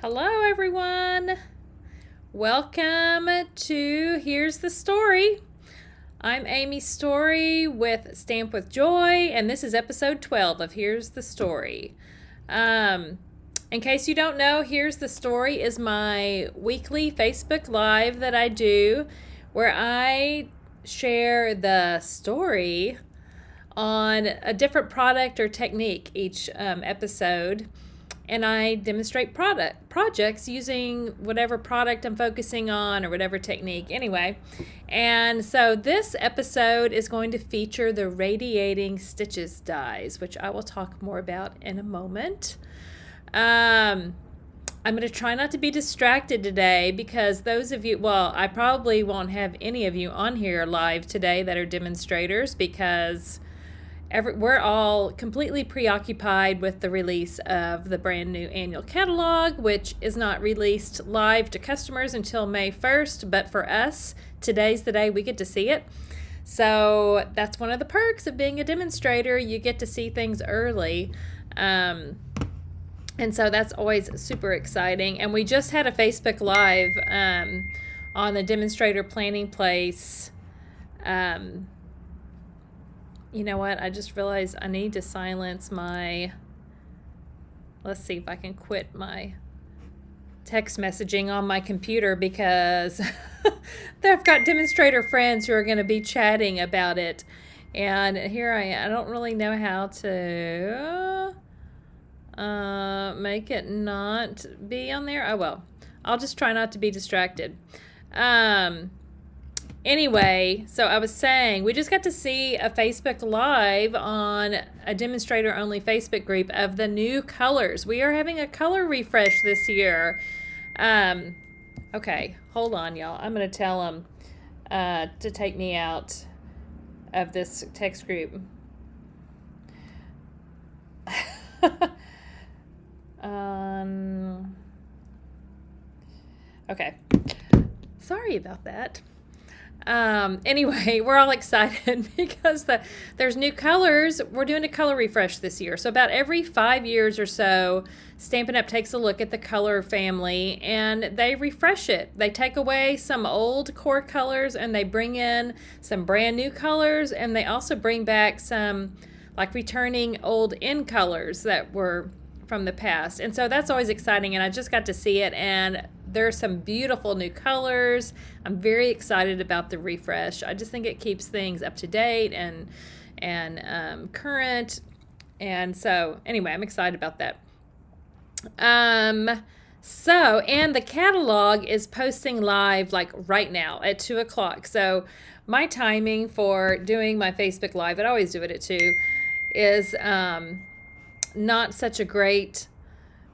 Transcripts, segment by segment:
Hello, everyone. Welcome to Here's the Story. I'm Amy Storrie with Stamp with Joy, and this is episode 12 of Here's the Story. In case you don't know, Here's the Story is my weekly Facebook Live that I do where I share the story on a different product or technique each episode. And I demonstrate projects using whatever product I'm focusing on or whatever technique anyway. And so this episode is going to feature the Radiating Stitches dies, which I will talk more about in a moment. I'm going to try not to be distracted today because those of you, well, I probably won't have any of you on here live today that are demonstrators because we're all completely preoccupied with the release of the brand new annual catalog, which is not released live to customers until May 1st. But for us, today's the day we get to see it. So that's one of the perks of being a demonstrator. You get to see things early. And so that's always super exciting. And we just had a Facebook Live on the Demonstrator Planning Place. You know what? I just realized I need to silence my... Let's see if I can quit my text messaging on my computer because I've got demonstrator friends who are going to be chatting about it. And here I am. I don't really know how to make it not be on there. Oh, well. I'll just try not to be distracted. Anyway, so I was saying, we just got to see a Facebook Live on a demonstrator-only Facebook group of the new colors. We are having a color refresh this year. Okay, hold on, y'all. I'm going to tell them to take me out of this text group. Okay. Sorry about that. Anyway, we're all excited because there's new colors. We're doing a color refresh this year. So about every 5 years or so, Stampin' Up! Takes a look at the color family and they refresh it. They take away some old core colors and they bring in some brand new colors, and they also bring back some like returning old in colors that were from the past. And so that's always exciting, and I just got to see it, and there are some beautiful new colors. I'm very excited about the refresh. I just think it keeps things up to date and current. And so anyway, I'm excited about that. And the catalog is posting live like right now at 2 o'clock. So my timing for doing my Facebook Live, I always do it at 2, is not such a great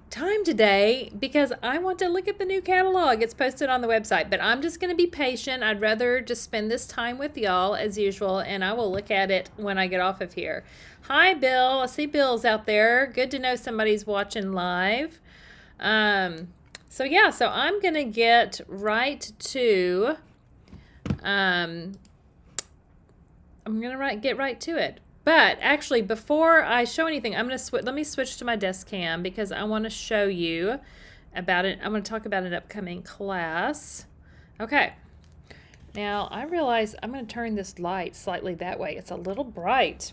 time today because I want to look at the new catalog. It's posted on the website, but I'm just going to be patient. I'd rather just spend this time with y'all as usual, and I will look at it when I get off of here. Hi, Bill. I see Bill's out there. Good to know somebody's watching live. So I'm going to get right to get right to it. But actually, before I show anything, I'm going to let me switch to my desk cam because I want to show you about it. I'm going to talk about an upcoming class. Okay. Now, I realize I'm going to turn this light slightly that way. It's a little bright.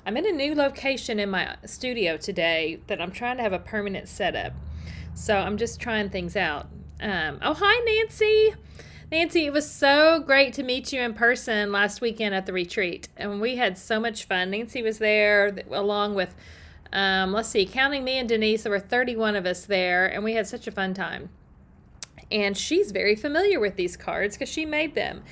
I'm in a new location in my studio today that I'm trying to have a permanent setup. So I'm just trying things out. Oh, hi, Nancy. Nancy, it was so great to meet you in person last weekend at the retreat, and we had so much fun. Nancy was there along with, counting me and Denise, there were 31 of us there, and we had such a fun time. And she's very familiar with these cards because she made them.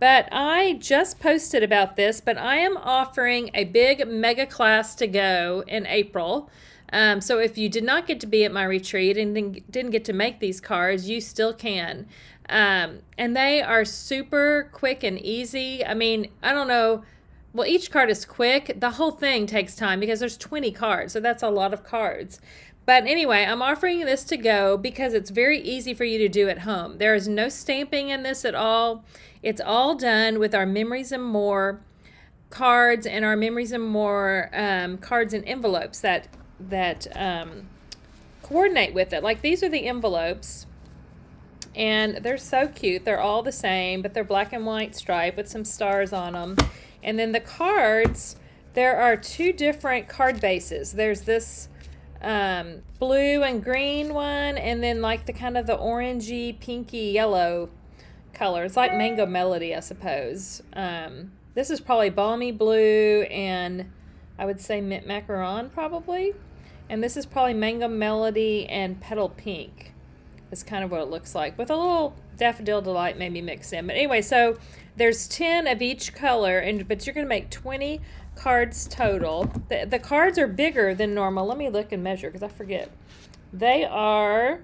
But I just posted about this, but I am offering a big mega class to go in April. So if you did not get to be at my retreat and didn't get to make these cards, you still can. And they are super quick and easy. I mean, I don't know. Well, each card is quick. The whole thing takes time because there's 20 cards. So that's a lot of cards. But anyway, I'm offering this to go because it's very easy for you to do at home. There is no stamping in this at all. It's all done with our Memories and More cards and our Memories and More cards and envelopes that coordinate with it. Like these are the envelopes, and they're so cute. They're all the same, but they're black and white stripe with some stars on them. And then the cards, there are 2 different card bases. There's this blue and green one, and then like the kind of the orangey, pinky, yellow color. It's like Mango Melody, I suppose. This is probably Balmy Blue and I would say Mint Macaron probably. And this is probably Mango Melody and Petal Pink. Is kind of what it looks like, with a little Daffodil Delight maybe mixed in. But anyway, so there's 10 of each color, but you're going to make 20 cards total. The cards are bigger than normal. Let me look and measure because I forget. They're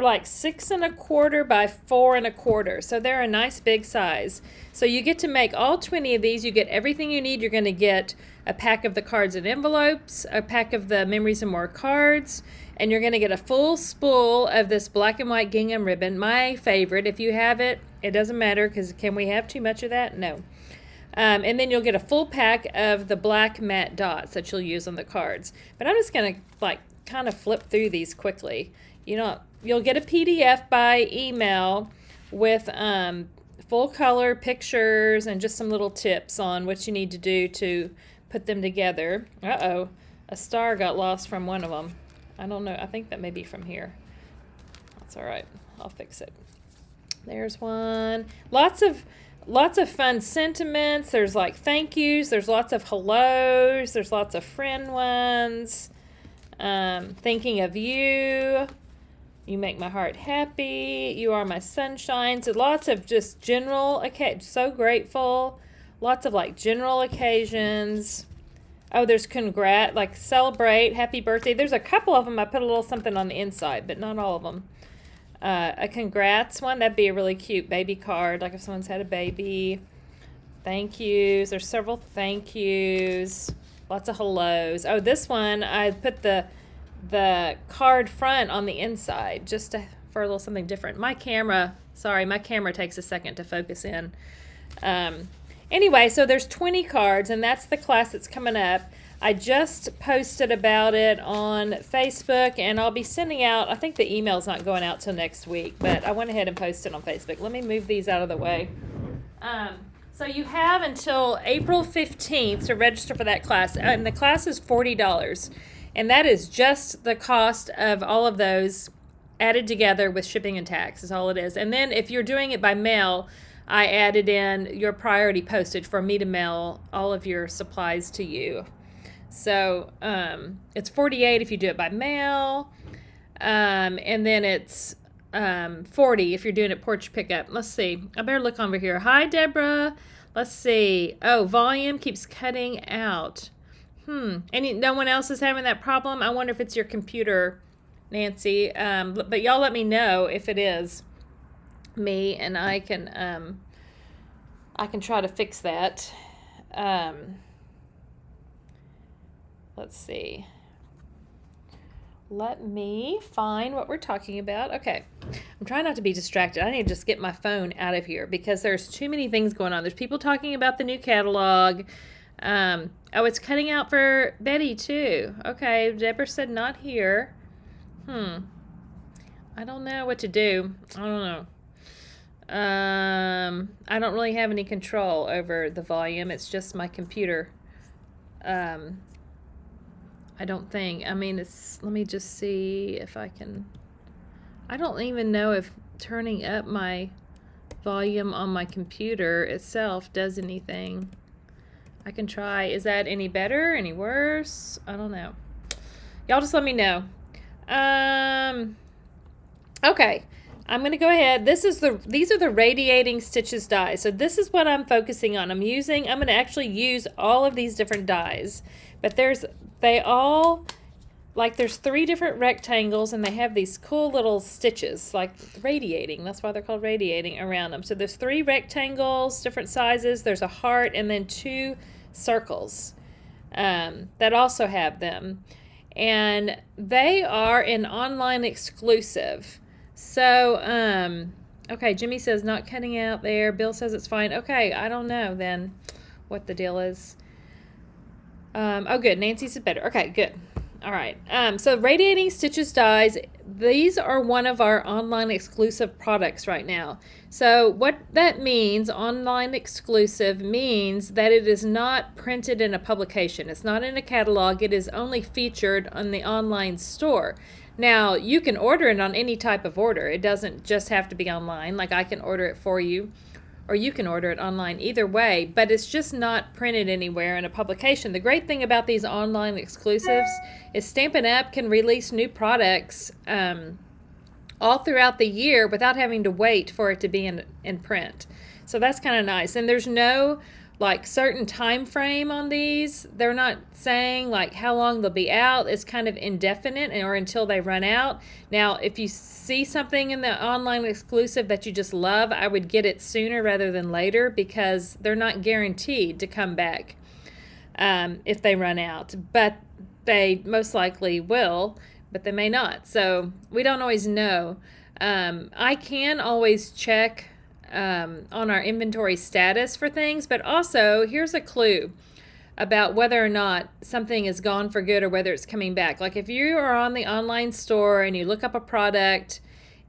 like 6 1/4 by 4 1/4. So they're a nice big size. So you get to make all 20 of these. You get everything you need. You're going to get a pack of the cards and envelopes, a pack of the Memories and More cards, and you're going to get a full spool of this black and white gingham ribbon, my favorite. If you have it, it doesn't matter, because can we have too much of that? No. And then you'll get a full pack of the black matte dots that you'll use on the cards. But I'm just going to like kind of flip through these quickly. You'll get a PDF by email with full color pictures and just some little tips on what you need to do to put them together. Uh-oh, a star got lost from one of them. I don't know. I think that may be from here. That's all right. I'll fix it. There's one. Lots of fun sentiments. There's like thank yous. There's lots of hellos. There's lots of friend ones. Thinking of you. You make my heart happy. You are my sunshine. So lots of just general, so grateful. Lots of like general occasions. Oh, there's like celebrate, happy birthday. There's a couple of them. I put a little something on the inside, but not all of them. A congrats one. That'd be a really cute baby card, like if someone's had a baby. Thank yous. There's several thank yous. Lots of hellos. Oh, this one, I put the card front on the inside just for a little something different. My camera takes a second to focus in. Anyway, so there's 20 cards, and that's the class that's coming up. I just posted about it on Facebook, and I'll be sending out, I think the email's not going out till next week, but I went ahead and posted on Facebook. Let me move these out of the way. So you have until April 15th to register for that class, and the class is $40, and that is just the cost of all of those added together with shipping and tax is all it is. And then if you're doing it by mail, I added in your priority postage for me to mail all of your supplies to you. So it's $48 if you do it by mail, and then it's $40 if you're doing it porch pickup. Let's see. I better look over here. Hi, Deborah. Let's see. Oh, volume keeps cutting out. No one else is having that problem? I wonder if it's your computer, Nancy. But y'all let me know if it is me, and I can try to fix that. Let's see. Let me find what we're talking about. Okay. I'm trying not to be distracted. I need to just get my phone out of here because there's too many things going on. There's people talking about the new catalog. Oh, it's cutting out for Betty too. Okay. Deborah said not here. I don't know what to do. I don't know. I don't really have any control over the volume. It's just my computer. I don't think. I mean, let me just see if I can. I don't even know if turning up my volume on my computer itself does anything. I can try. Is that any better? Any worse? I don't know. Y'all just let me know. Okay. I'm going to go ahead. These are the Radiating Stitches dies. So this is what I'm focusing on. I'm going to actually use all of these different dies. But there's 3 different rectangles, and they have these cool little stitches, like radiating. That's why they're called radiating around them. So there's 3 rectangles, different sizes. There's a heart, and then 2 circles that also have them. And they are an online exclusive. So, okay, Jimmy says not cutting out there. Bill says it's fine. Okay, I don't know then what the deal is. Oh, good. Nancy said better. Okay, good. All right. So Radiating Stitches Dyes, these are one of our online exclusive products right now. So what that means, online exclusive, means that it is not printed in a publication. It's not in a catalog. It is only featured on the online store. Now, you can order it on any type of order. It doesn't just have to be online. Like, I can order it for you, or you can order it online, either way, but it's just not printed anywhere in a publication. The great thing about these online exclusives is Stampin' Up! Can release new products all throughout the year without having to wait for it to be in print. So that's kind of nice. And there's no like certain time frame on these. They're not saying like how long they'll be out. It's kind of indefinite or until they run out. Now, if you see something in the online exclusive that you just love, I would get it sooner rather than later, because they're not guaranteed to come back if they run out. But they most likely will, but they may not. So we don't always know. I can always check on our inventory status for things, but also here's a clue about whether or not something is gone for good or whether it's coming back. Like if you are on the online store and you look up a product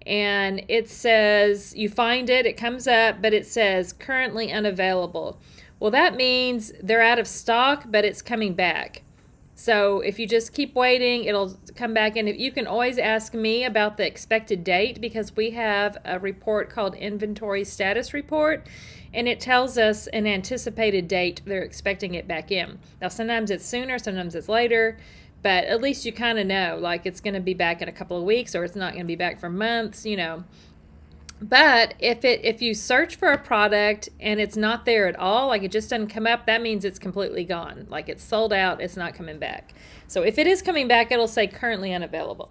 and it says, you find it, it comes up, but it says currently unavailable. Well, that means they're out of stock, but it's coming back. So if you just keep waiting, it'll come back. And you can always ask me about the expected date, because we have a report called Inventory Status Report, and it tells us an anticipated date they're expecting it back in. Now, sometimes it's sooner, sometimes it's later, but at least you kind of know, like it's going to be back in a couple of weeks, or it's not going to be back for months, you know. But if you search for a product and it's not there at all, like it just doesn't come up, that means it's completely gone. Like it's sold out, it's not coming back. So if it is coming back, it'll say currently unavailable.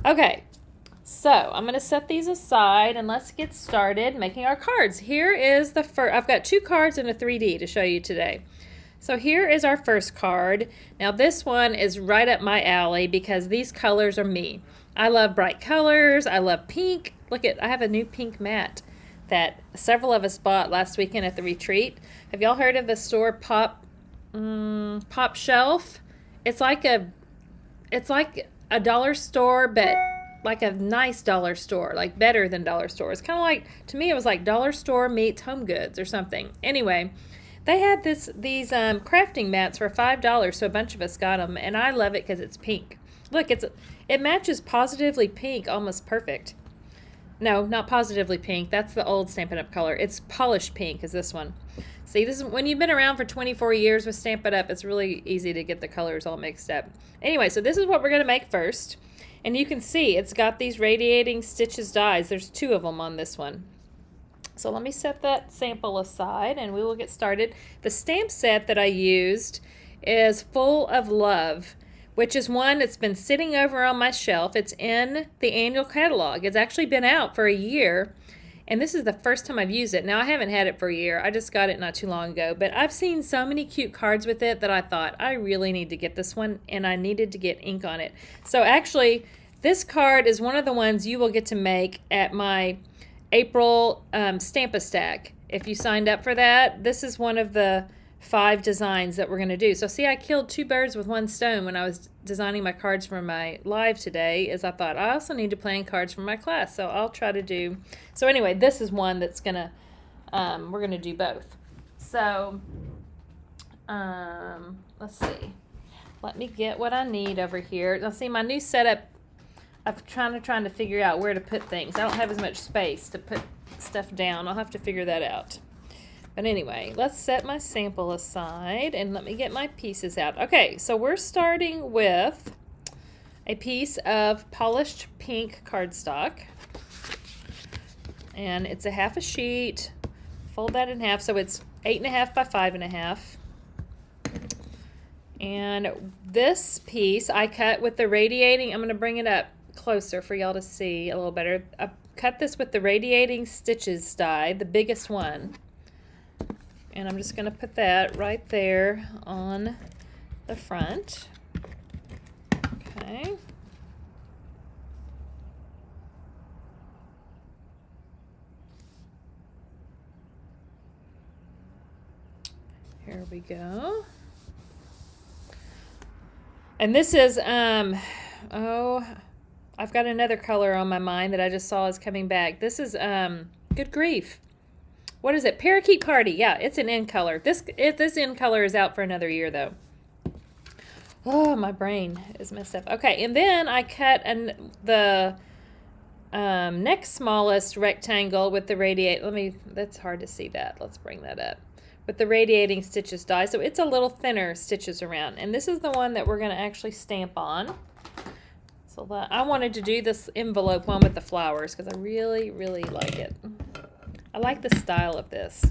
Okay, so I'm going to set these aside and let's get started making our cards. Here is the first. I've got 2 cards and a 3D to show you today. So here is our first card. Now this one is right up my alley because these colors are me. I love bright colors. I love pink. Look I have a new pink mat that several of us bought last weekend at the retreat. Have y'all heard of the store Pop Shelf? It's like a dollar store, but like a nice dollar store, like better than dollar store. It's kind of like, to me, it was like dollar store meets Home Goods or something. Anyway, they had these crafting mats for $5, so a bunch of us got them, and I love it because it's pink. Look, it matches Positively Pink almost perfect. No, not Positively Pink. That's the old Stampin' Up! Color. It's Polished Pink is this one. See, this is when you've been around for 24 years with Stampin' Up!, it's really easy to get the colors all mixed up. Anyway, so this is what we're going to make first. And you can see it's got these Radiating Stitches dies. There's 2 of them on this one. So let me set that sample aside and we will get started. The stamp set that I used is Full of Love, which is one that's been sitting over on my shelf. It's in the annual catalog. It's actually been out for a year, and this is the first time I've used it. Now, I haven't had it for a year. I just got it not too long ago, but I've seen so many cute cards with it that I thought, I really need to get this one, and I needed to get ink on it. So actually, this card is one of the ones you will get to make at my April Stamp-A-Stack. If you signed up for that, this is one of the 5 designs that we're going to do. So see, I killed 2 birds with 1 stone when I was designing my cards for my live today, is I thought I also need to plan cards for my class, so I'll try to do. So anyway, this is one that's gonna we're gonna do both. So let's see, let me get what I need over here. Now see, my new setup, I'm trying to figure out where to put things. I don't have as much space to put stuff down. I'll have to figure that out. But anyway, let's set my sample aside and let me get my pieces out. Okay, so we're starting with a piece of polished pink cardstock. And it's a half a sheet. Fold that in half, so it's 8.5 by 5.5. And this piece I cut with the Radiating, I'm going to bring it up closer for y'all to see a little better. I cut this with the Radiating Stitches die, the biggest one. And I'm just going to put that right there on the front. Okay. Here we go. And this is, oh, I've got another color on my mind that I just saw is coming back. This is, good grief. What is it? Parakeet Party. Yeah, it's an in color. This in color is out for another year, though. Oh, my brain is messed up. Okay, and then I cut the next smallest rectangle with the that's hard to see that. Let's bring that up. With the radiating stitches die. So it's a little thinner stitches around. And this is the one that we're going to actually stamp on. So I wanted to do this envelope one with the flowers because I really, really like it. I like the style of this.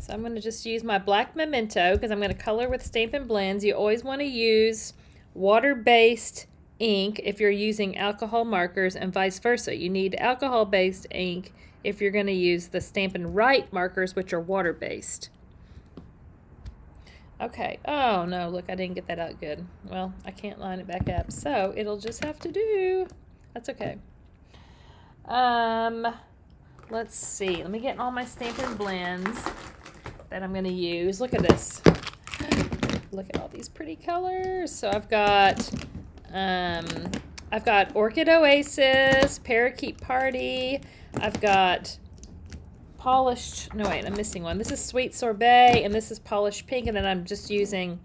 So I'm going to just use my black Memento because I'm going to color with Stampin' Blends. You always want to use water-based ink if you're using alcohol markers and vice versa. You need alcohol-based ink if you're going to use the Stampin' Write markers, which are water-based. Okay. Oh, no, look, I didn't get that out good. Well, I can't line it back up, so it'll just have to do. That's okay. Let's see. Let me get all my Stampin' Blends that I'm going to use. Look at this. Look at all these pretty colors. So I've got Orchid Oasis, Parakeet Party. I've got polished, no wait, I'm missing one. This is Sweet Sorbet, and this is Polished Pink, and then I'm just using,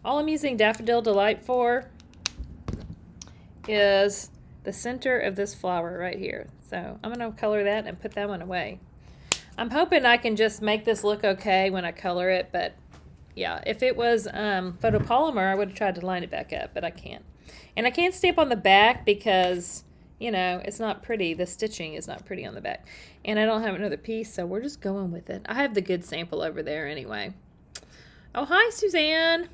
all I'm using Daffodil Delight for is the center of this flower right here. So I'm going to color that and put that one away. I'm hoping I can just make this look okay when I color it, but yeah, if it was photopolymer, I would have tried to line it back up, but I can't. And I can't stamp on the back because, you know, it's not pretty. The stitching is not pretty on the back. And I don't have another piece, so we're just going with it. I have the good sample over there anyway. Oh, hi, Suzanne.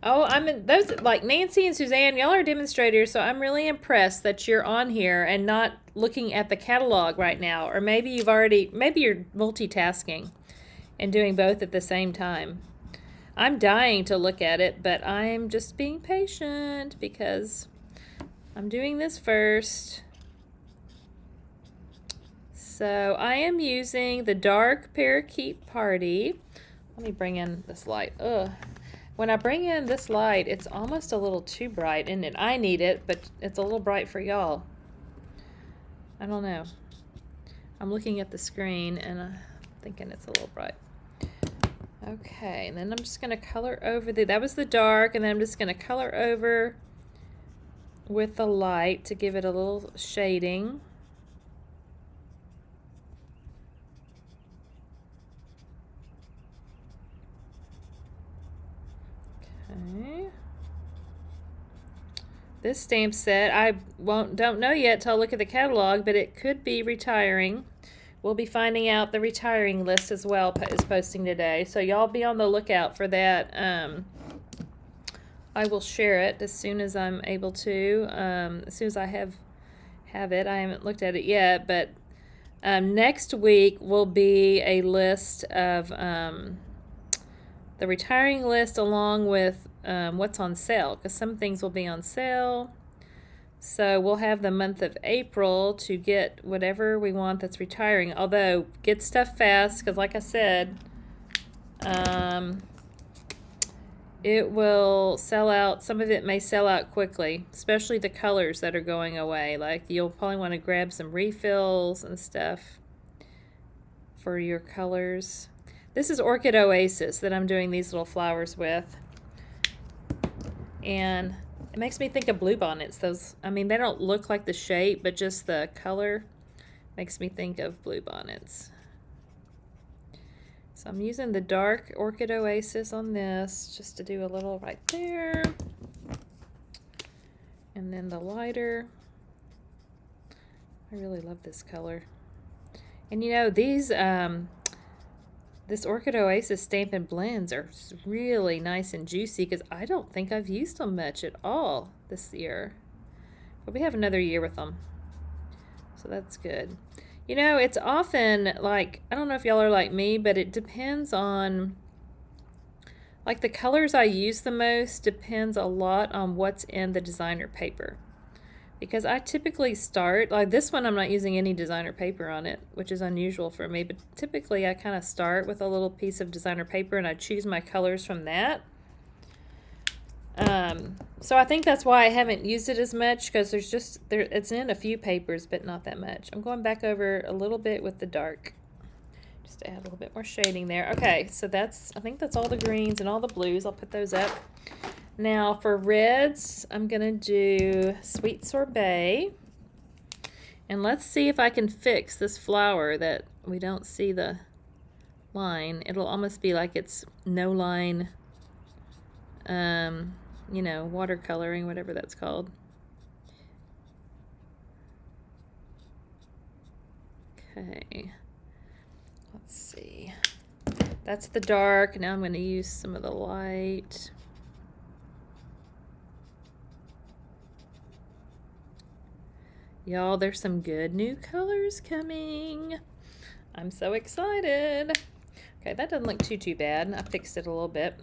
Oh, those, like Nancy and Suzanne, y'all are demonstrators, so I'm really impressed that you're on here and not looking at the catalog right now. Or maybe you're multitasking and doing both at the same time. I'm dying to look at it, but I'm just being patient because I'm doing this first. So I am using the dark Parakeet Party. Let me bring in this light. Ugh. When I bring in this light, it's almost a little too bright, isn't it? I need it, but it's a little bright for y'all. I don't know. I'm looking at the screen and I'm thinking it's a little bright. Okay, and then I'm just going to color over that was the dark, and then I'm just going to color over with the light to give it a little shading. Okay. This stamp set, I don't know yet till I look at the catalog, but it could be retiring. We'll be finding out the retiring list as well is posting today. So y'all be on the lookout for that. I will share it as soon as I'm able to. As soon as I have it. I haven't looked at it yet, but next week will be a list of the retiring list along with what's on sale, because some things will be on sale. So we'll have the month of April to get whatever we want that's retiring. Although, get stuff fast, because like I said, it will sell out. Some of it may sell out quickly, especially the colors that are going away. Like, you'll probably want to grab some refills and stuff for your colors. This is Orchid Oasis that I'm doing these little flowers with. And it makes me think of bluebonnets. Those, I mean, they don't look like the shape, but just the color makes me think of bluebonnets. So I'm using the dark Orchid Oasis on this just to do a little right there. And then the lighter. I really love this color. And you know, these this Orchid Oasis Stampin' Blends are really nice and juicy because I don't think I've used them much at all this year. But we have another year with them. So that's good. You know, it's often like, I don't know if y'all are like me, but it depends on, like, the colors I use the most depends a lot on what's in the designer paper. Because I typically start, like this one I'm not using any designer paper on it, which is unusual for me, but typically I kind of start with a little piece of designer paper and I choose my colors from that. So I think that's why I haven't used it as much, because it's in a few papers, but not that much. I'm going back over a little bit with the dark, just to add a little bit more shading there. Okay, so I think that's all the greens and all the blues. I'll put those up. Now for reds, I'm gonna do Sweet Sorbet. And let's see if I can fix this flower that we don't see the line. It'll almost be like it's no line, you know, watercoloring, whatever that's called. Okay, let's see. That's the dark. Now I'm going to use some of the light. Y'all, there's some good new colors coming. I'm so excited. Okay, that doesn't look too bad. I fixed it a little bit.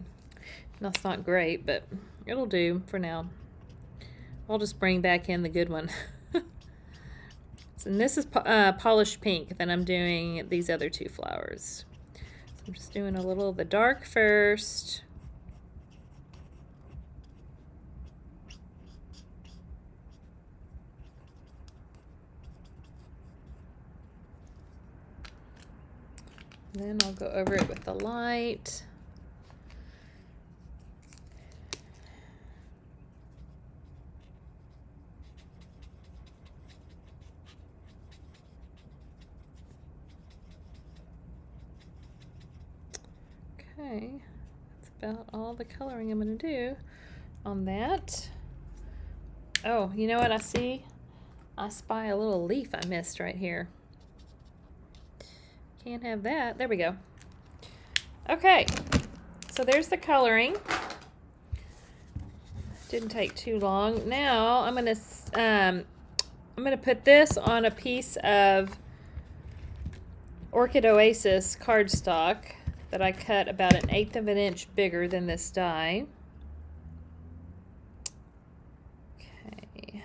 That's not great, but it'll do for now. I'll just bring back in the good one. And this is polished pink. Then I'm doing these other two flowers. So I'm just doing a little of the dark first. Then I'll go over it with the light. Okay, that's about all the coloring I'm going to do on that. Oh, you know what I see? I spy a little leaf I missed right here. Can't have that. There we go. Okay, so there's the coloring. Didn't take too long. Now I'm gonna put this on a piece of Orchid Oasis cardstock that I cut about 1/8 of an inch bigger than this die. Okay,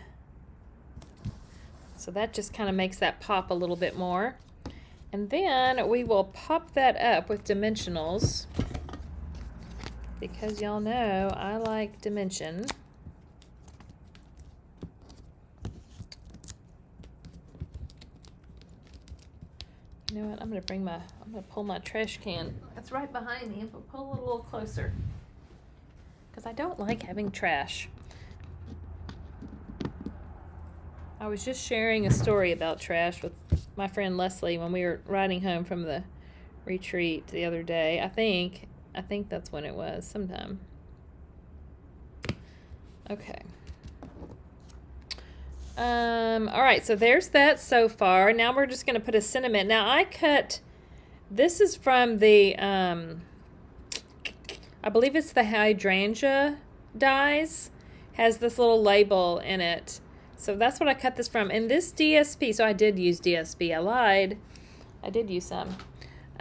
so that just kind of makes that pop a little bit more. And then we will pop that up with dimensionals, because y'all know I like dimension. You know what? I'm gonna pull my trash can. It's right behind me. I'll pull it a little closer, because I don't like having trash. I was just sharing a story about trash with my friend Leslie when we were riding home from the retreat the other day. I think that's when it was, sometime. Okay. All right, so there's that so far. Now we're just going to put a sentiment. Now this is from the, I believe it's the hydrangea dies, has this little label in it. So that's what I cut this from. And this DSP, so I did use DSP. I lied. I did use some.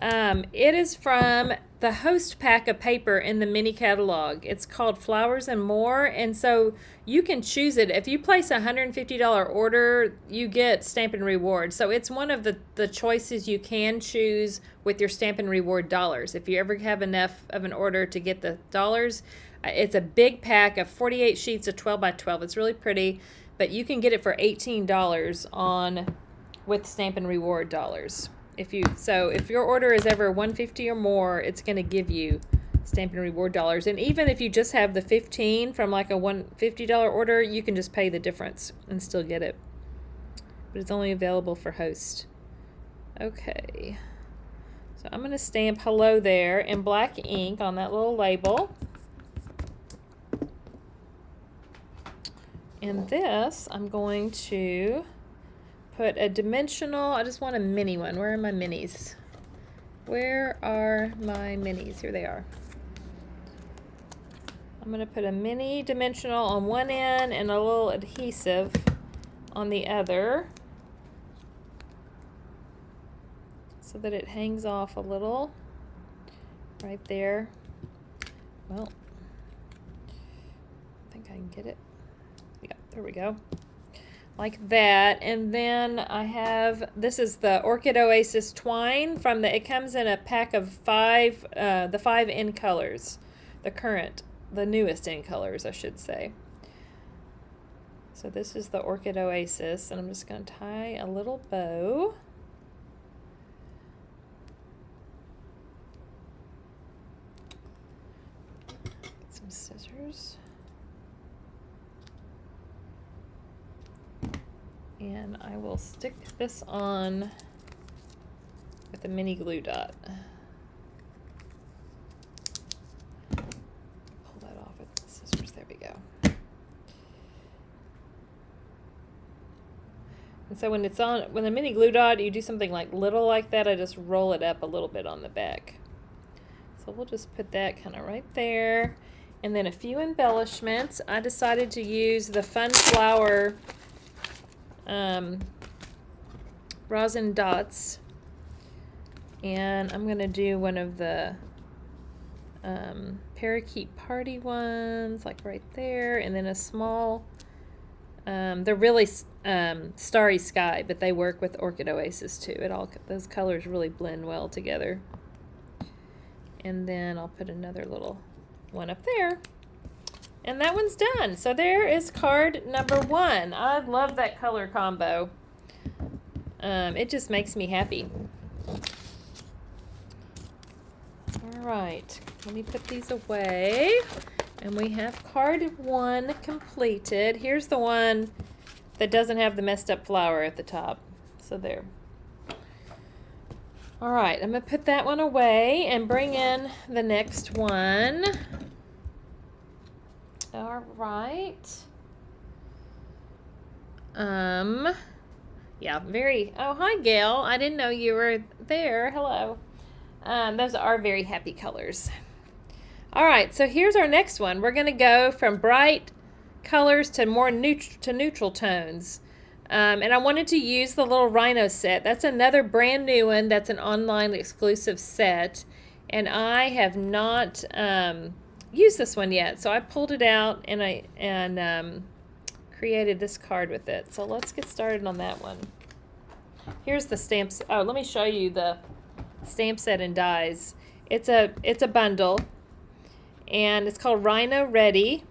It is from the host pack of paper in the mini catalog. It's called Flowers and More. And so you can choose it. If you place a $150 order, you get Stamp and Reward. So it's one of the choices you can choose with your Stamp and Reward dollars. If you ever have enough of an order to get the dollars, it's a big pack of 48 sheets of 12 by 12. It's really pretty. But you can get it for $18 with Stamp and Reward dollars. If your order is ever $150 or more, it's going to give you Stamp and Reward dollars. And even if you just have the 15 from like a $150 order, you can just pay the difference and still get it. But it's only available for host. Okay. So I'm going to stamp hello there in black ink on that little label. And this, I'm going to put a dimensional, I just want a mini one. Where are my minis? Where are my minis? Here they are. I'm going to put a mini dimensional on one end and a little adhesive on the other, so that it hangs off a little right there. Well, I think I can get it. Yeah, there we go. Like that. And then I have, this is the Orchid Oasis twine it comes in a pack of 5, the 5 in colors, the newest in colors, I should say. So this is the Orchid Oasis, and I'm just going to tie a little bow. Get some scissors. And I will stick this on with a mini glue dot. Pull that off with the scissors. There we go. And so when the mini glue dot, you do something like little like that, I just roll it up a little bit on the back. So we'll just put that kind of right there. And then a few embellishments. I decided to use the Fun Flower rosin dots. And I'm going to do one of the parakeet party ones, like right there. And then a small, they're really Starry Sky, but they work with Orchid Oasis too. Those colors really blend well together. And then I'll put another little one up there. And that one's done. So there is card number 1. I love that color combo. It just makes me happy. All right, let me put these away. And we have card 1 completed. Here's the one that doesn't have the messed up flower at the top. So there. All right, I'm going to put that one away and bring in the next one. All right. Yeah, oh, hi, Gail. I didn't know you were there. Hello. Those are very happy colors. All right, so here's our next one. We're going to go from bright colors to more neutral tones. And I wanted to use the little rhino set. That's another brand new one. That's an online exclusive set. And I have not used this one yet. So I pulled it out and created this card with it. So let's get started on that one. Here's the stamps. Oh, let me show you the stamp set and dies. It's a bundle. And it's called Rhino Ready.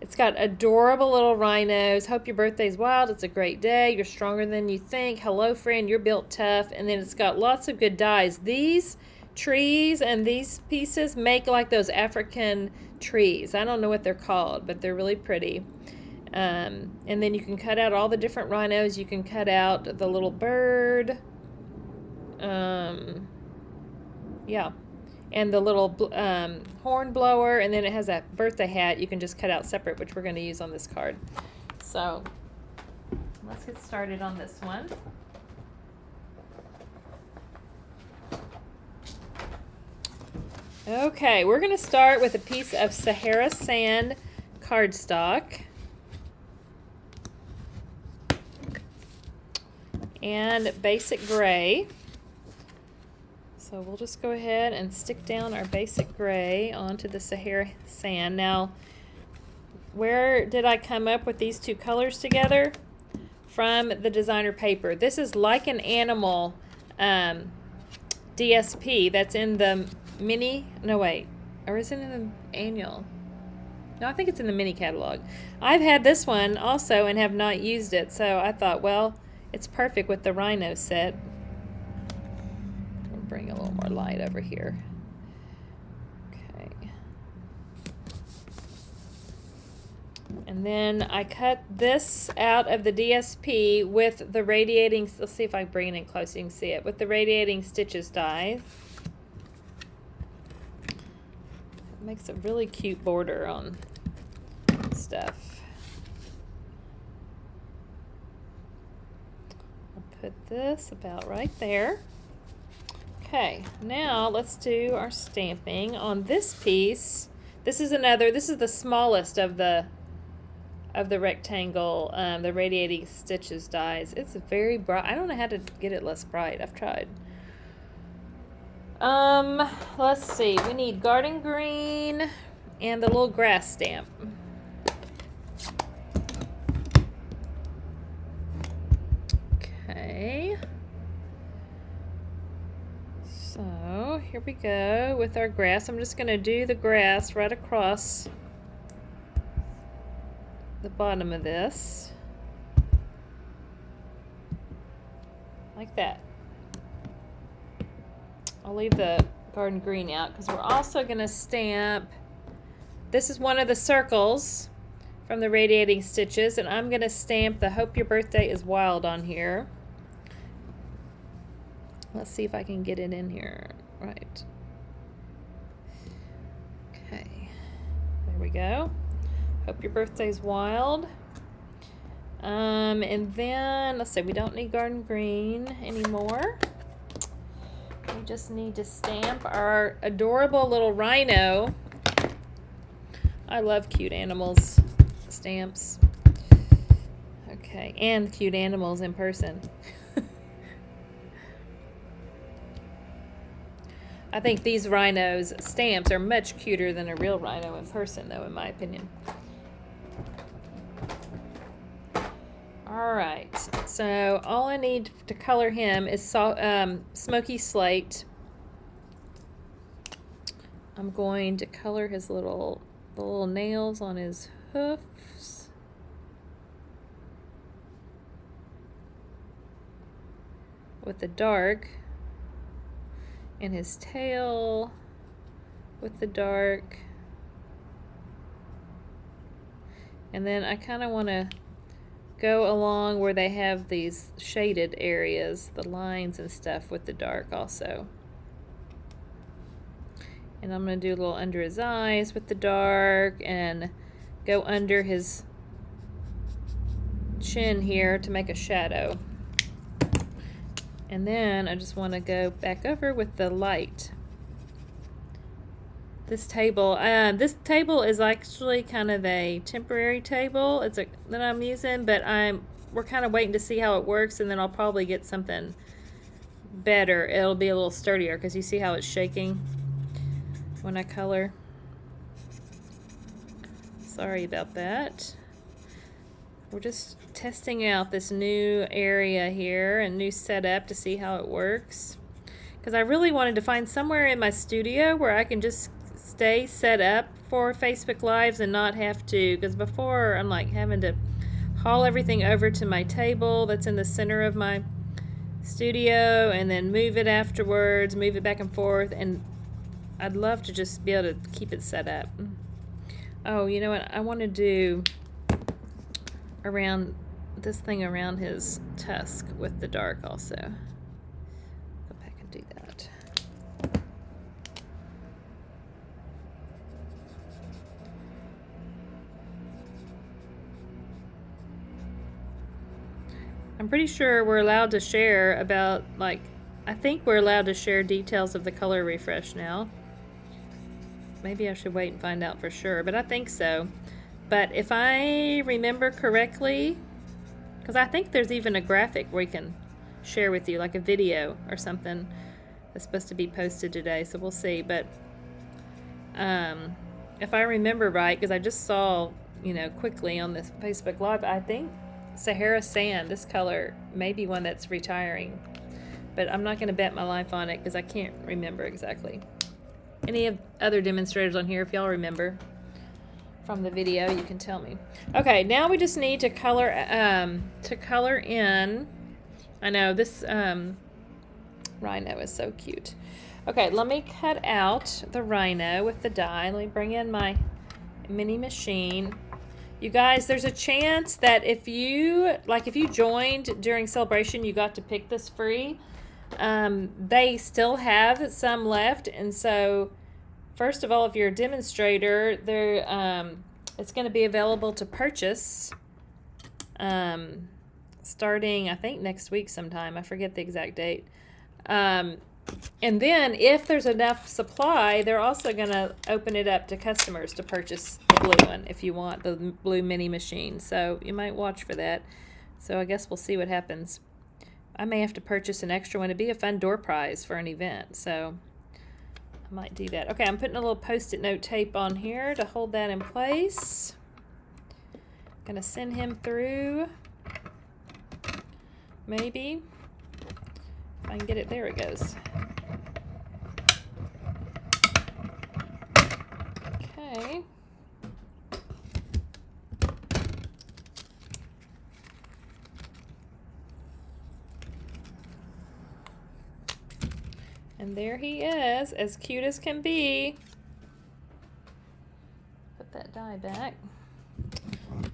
It's got adorable little rhinos. Hope your birthday's wild. It's a great day. You're stronger than you think. Hello, friend. You're built tough. And then it's got lots of good dies. These trees and these pieces make like those African trees. I don't know what they're called, but they're really pretty. And then you can cut out all the different rhinos. You can cut out the little bird. Yeah. And the little horn blower, and then it has that birthday hat you can just cut out separate, which we're going to use on this card. So let's get started on this one. Okay, we're going to start with a piece of Sahara Sand cardstock. And basic gray. So we'll just go ahead and stick down our basic gray onto the Sahara Sand. Now, where did I come up with these two colors together? From the designer paper. This is Like an Animal DSP that's in the mini, no wait, or is it in the annual? No, I think it's in the mini catalog. I've had this one also and have not used it, so I thought, well, it's perfect with the rhino set. Bring a little more light over here. Okay. And then I cut this out of the DSP with the radiating, let's see if I bring it in close so you can see it, with the radiating stitches die. It makes a really cute border on stuff. I'll put this about right there. Okay, now let's do our stamping on this piece. This is the smallest of the rectangle, the radiating stitches dies. It's very bright. I don't know how to get it less bright. I've tried. Let's see. We need garden green and the little grass stamp. Okay. So here we go with our grass. I'm just going to do the grass right across the bottom of this. Like that. I'll leave the garden green out because we're also going to stamp. This is one of the circles from the Radiating Stitches, and I'm going to stamp the Hope Your Birthday is Wild on here. Let's see if I can get it in here. Right. Okay. There we go. Hope Your Birthday's Wild. And then, let's see, we don't need garden green anymore. We just need to stamp our adorable little rhino. I love cute animals stamps. Okay, and cute animals in person. I think these rhinos stamps are much cuter than a real rhino in person, though, in my opinion. All right, so all I need to color him is Smoky Slate. I'm going to color his the little nails on his hoofs. With the dark. And his tail with the dark. And then I kind of want to go along where they have these shaded areas, the lines and stuff, with the dark also. And I'm going to do a little under his eyes with the dark and go under his chin here to make a shadow. And then I just want to go back over with the light. This table is actually kind of a temporary table. That I'm using, but we're kind of waiting to see how it works, and then I'll probably get something better. It'll be a little sturdier because you see how it's shaking when I color. Sorry about that. We're just testing out this new area here and new setup to see how it works. Because I really wanted to find somewhere in my studio where I can just stay set up for Facebook Lives and not have to, because before I'm like having to haul everything over to my table that's in the center of my studio and then move it afterwards, move it back and forth, and I'd love to just be able to keep it set up. Oh, you know what? I want to do around this thing around his tusk with the dark also. Go back and do that. I'm pretty sure we're allowed to share about, like, I think we're allowed to share details of the color refresh now. Maybe I should wait and find out for sure, but I think so. But if I remember correctly, because I think there's even a graphic we can share with you, like a video or something that's supposed to be posted today, so we'll see. But if I remember right, because I just saw, quickly on this Facebook Live, I think Sahara Sand, this color, may be one that's retiring. But I'm not going to bet my life on it because I can't remember exactly. Any of other demonstrators on here, if y'all remember from the video, you can tell me. Okay, now we just need to color in. I know this rhino is so cute. Okay, let me cut out the rhino with the die. Let me bring in my mini machine. You guys, there's a chance that if you joined during celebration, you got to pick this free. They still have some left, and so first of all, if you're a demonstrator, it's going to be available to purchase starting, I think, next week sometime. I forget the exact date. And then if there's enough supply, they're also going to open it up to customers to purchase the blue one if you want the blue mini machine. So you might watch for that. So I guess we'll see what happens. I may have to purchase an extra one. It'd be a fun door prize for an event. So I might do that. Okay, I'm putting a little Post-it note tape on here to hold that in place. Gonna send him through. Maybe. If I can get it, there it goes. Okay. And there he is, as cute as can be. Put that die back.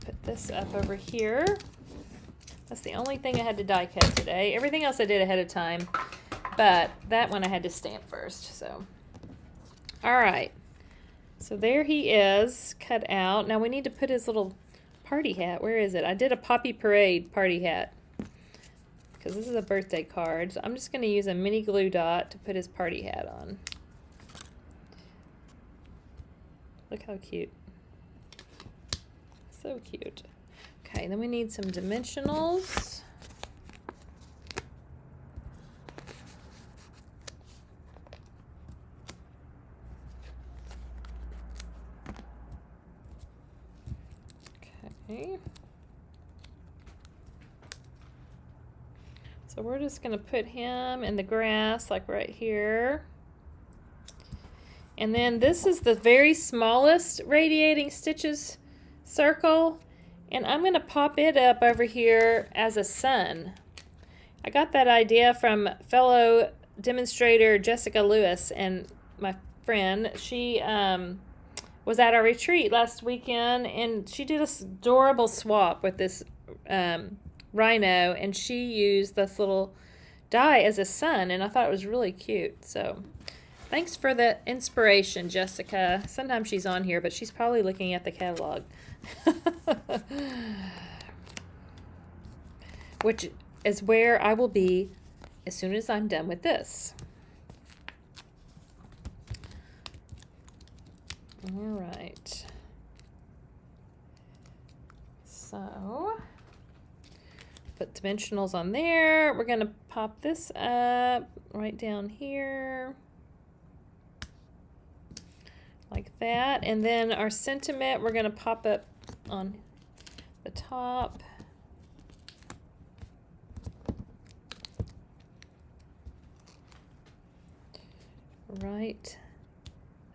Put this up over here. That's the only thing I had to die cut today. Everything else I did ahead of time, but that one I had to stamp first. So, all right. So there he is, cut out. Now we need to put his little party hat. Where is it? I did a Poppy Parade party hat because this is a birthday card. So I'm just going to use a mini glue dot to put his party hat on. Look how cute. So cute. Okay, then we need some dimensionals. Okay. So we're just going to put him in the grass, like right here. And then this is the very smallest Radiating Stitches circle. And I'm going to pop it up over here as a sun. I got that idea from fellow demonstrator Jessica Lewis, and my friend. She was at our retreat last weekend, and she did this adorable swap with this rhino, and she used this little die as a sun, and I thought it was really cute. So thanks for the inspiration, Jessica. Sometimes she's on here, but she's probably looking at the catalog. Which is where I will be as soon as I'm done with this. All right. So put dimensionals on there. We're going to pop this up right down here. Like that. And then our sentiment we're going to pop up on the top. Right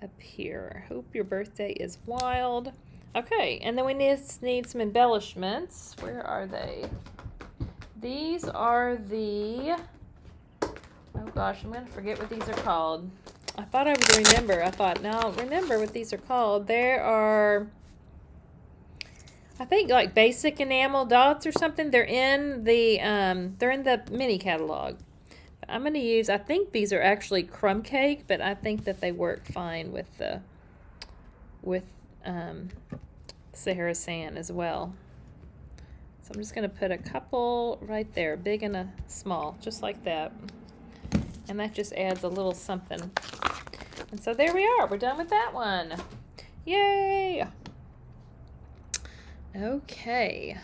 up here. Hope your birthday is wild. Okay, and then we need some embellishments. Where are they? These are the, oh gosh, I'm going to forget what these are called. I thought I would remember. I thought, no, I'll remember what these are called. There are, I think, like basic enamel dots or something. They're in the mini catalog. I'm going to use, I think these are actually crumb cake, but I think that they work fine with the Sahara sand as well. So I'm just going to put a couple right there, big and a small, just like that. And that just adds a little something. And so there we are. We're done with that one. Yay! Okay.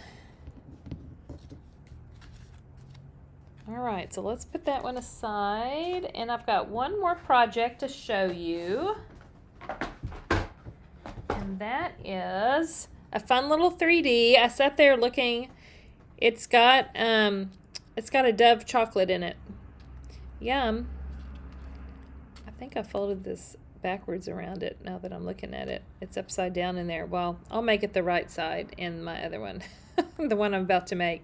All right, so let's put that one aside. And I've got one more project to show you. And that is a fun little 3D. I sat there looking. It's got a Dove chocolate in it. Yum. I think I folded this backwards around it now that I'm looking at it. It's upside down in there. Well, I'll make it the right side in my other one, the one I'm about to make.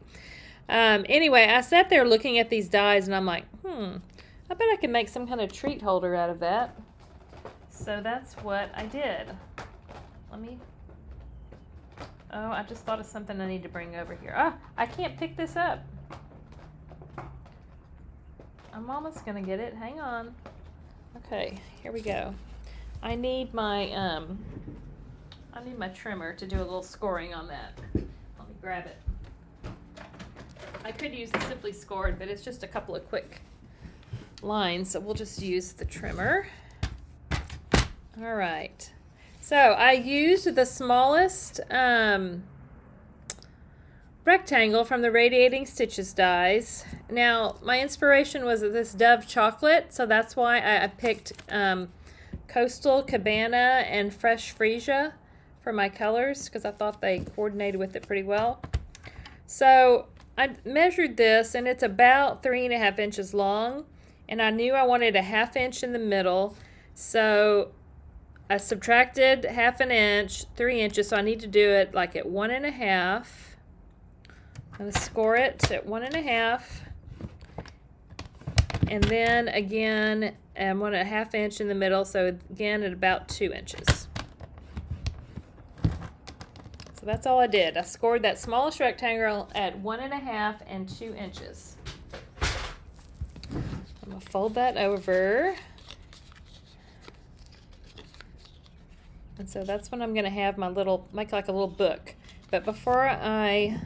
Anyway, I sat there looking at these dies, and I'm like, I bet I can make some kind of treat holder out of that. So that's what I did. Oh, I just thought of something I need to bring over here. Ah, I can't pick this up. I'm almost gonna get it. Hang on. Okay, here we go. I need my trimmer to do a little scoring on that. Let me grab it. I could use the Simply Scored, but it's just a couple of quick lines, so we'll just use the trimmer. All right. So I used the smallest rectangle from the Radiating Stitches dies. Now, my inspiration was this Dove chocolate, so that's why I picked Coastal Cabana and Fresh Freesia for my colors, because I thought they coordinated with it pretty well. So I measured this, and it's about 3.5 inches long, and I knew I wanted a 1/2 inch in the middle, so I subtracted 1/2 inch, 3 inches, so I need to do it like at 1.5. I'm going to score it at 1.5, and then again and I want a 1/2 inch in the middle, so again at about 2 inches. So that's all I did. I scored that smallest rectangle at 1.5 and 2 inches. I'm gonna fold that over. And so that's when I'm gonna have my little, make like a little book. But before I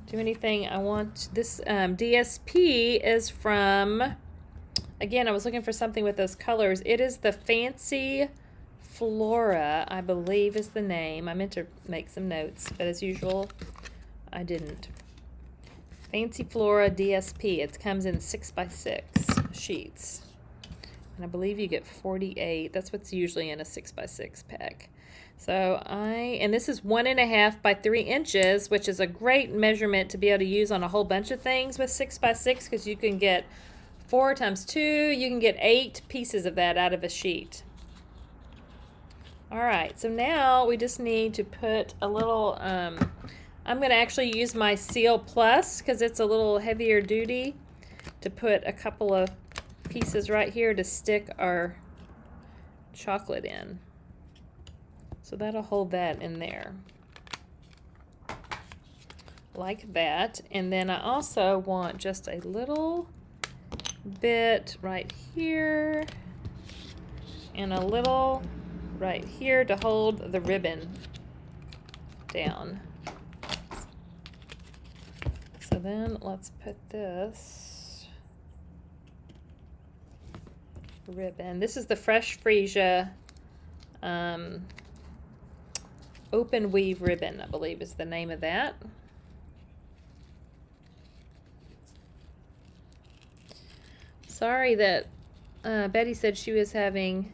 do anything, I want this DSP is from, again, I was looking for something with those colors. It is the Fancy Flora, I believe is the name. I meant to make some notes, but as usual, I didn't. Fancy Flora DSP. It comes in 6x6 sheets. And I believe you get 48. That's what's usually in a 6x6 pack. So and this is 1.5 by 3 inches, which is a great measurement to be able to use on a whole bunch of things with 6x6, because you can get 4 times 2, you can get 8 pieces of that out of a sheet. All right, so now we just need to put a little, I'm going to actually use my Seal Plus because it's a little heavier duty, to put a couple of pieces right here to stick our chocolate in. So that'll hold that in there. Like that. And then I also want just a little bit right here and a little right here to hold the ribbon down. So then let's put this ribbon. This is the Fresh Freesia open weave ribbon, I believe is the name of that. Sorry that Betty said she was having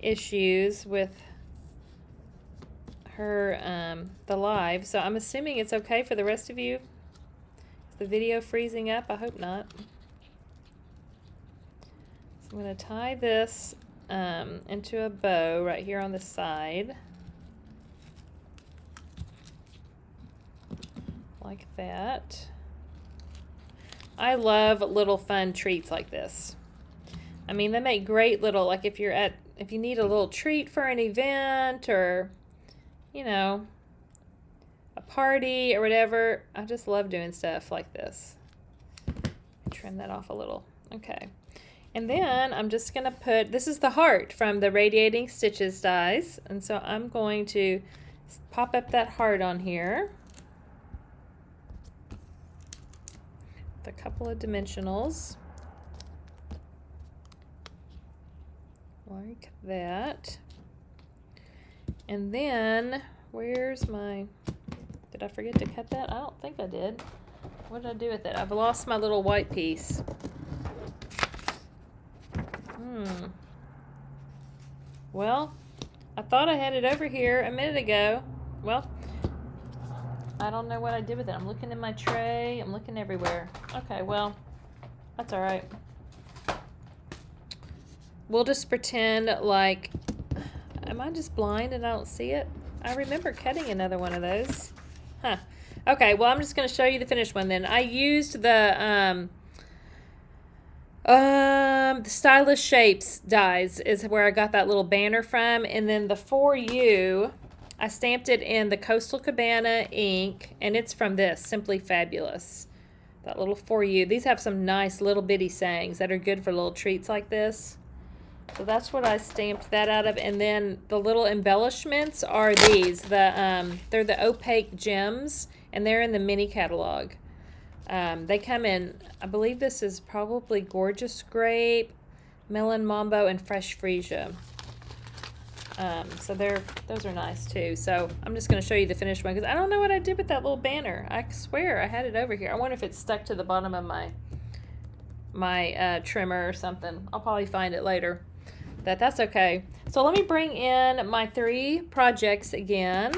issues with her the live, so I'm assuming it's okay for the rest of you. Is the video freezing up? I hope not. So I'm going to tie this into a bow right here on the side, like that. I love little fun treats like this. I mean, they make great little, like if you need a little treat for an event or, you know, a party or whatever. I just love doing stuff like this. Trim that off a little. Okay. And then I'm just going to put, this is the heart from the Radiating Stitches dies. And so I'm going to pop up that heart on here. A couple of dimensionals like that. And then where's my, did I forget to cut that? I don't think I did. What did I do with it? I've lost my little white piece. Well, I thought I had it over here a minute ago. Well, I don't know what I did with it. I'm looking in my tray. I'm looking everywhere. Okay, well, that's all right. We'll just pretend like, am I just blind and I don't see it? I remember cutting another one of those. Huh. Okay, well, I'm just going to show you the finished one then. I used the Stylish Shapes dies is where I got that little banner from. And then the For You, I stamped it in the Coastal Cabana ink, and it's from this, Simply Fabulous. That little For You. These have some nice little bitty sayings that are good for little treats like this. So that's what I stamped that out of. And then the little embellishments are these. They're the opaque gems, and they're in the mini catalog. They come in, I believe this is probably Gorgeous Grape, Melon Mambo, and Fresh Freesia. So those are nice too. So I'm just going to show you the finished one because I don't know what I did with that little banner. I swear I had it over here. I wonder if it's stuck to the bottom of my trimmer or something. I'll probably find it later. That's okay. So let me bring in my 3 projects again.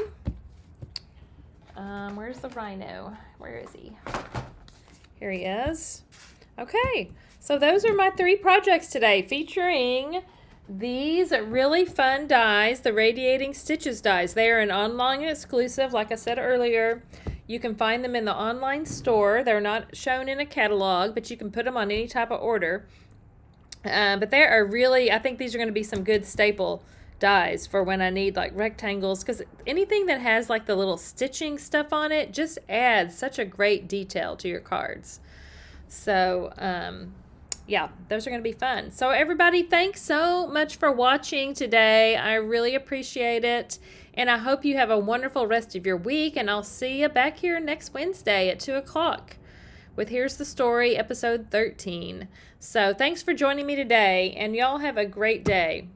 Where's the rhino? Where is he? Here he is. Okay, so those are my 3 projects today, featuring these really fun dies, the Radiating Stitches dies. They are an online exclusive, like I said earlier. You can find them in the online store. They're not shown in a catalog, but you can put them on any type of order. But there are really, I think these are going to be some good staple dies for when I need like rectangles, because anything that has like the little stitching stuff on it just adds such a great detail to your cards. So, yeah, those are going to be fun. So, everybody, thanks so much for watching today. I really appreciate it. And I hope you have a wonderful rest of your week. And I'll see you back here next Wednesday at 2 o'clock with Here's the Story, episode 13. So, thanks for joining me today. And y'all have a great day.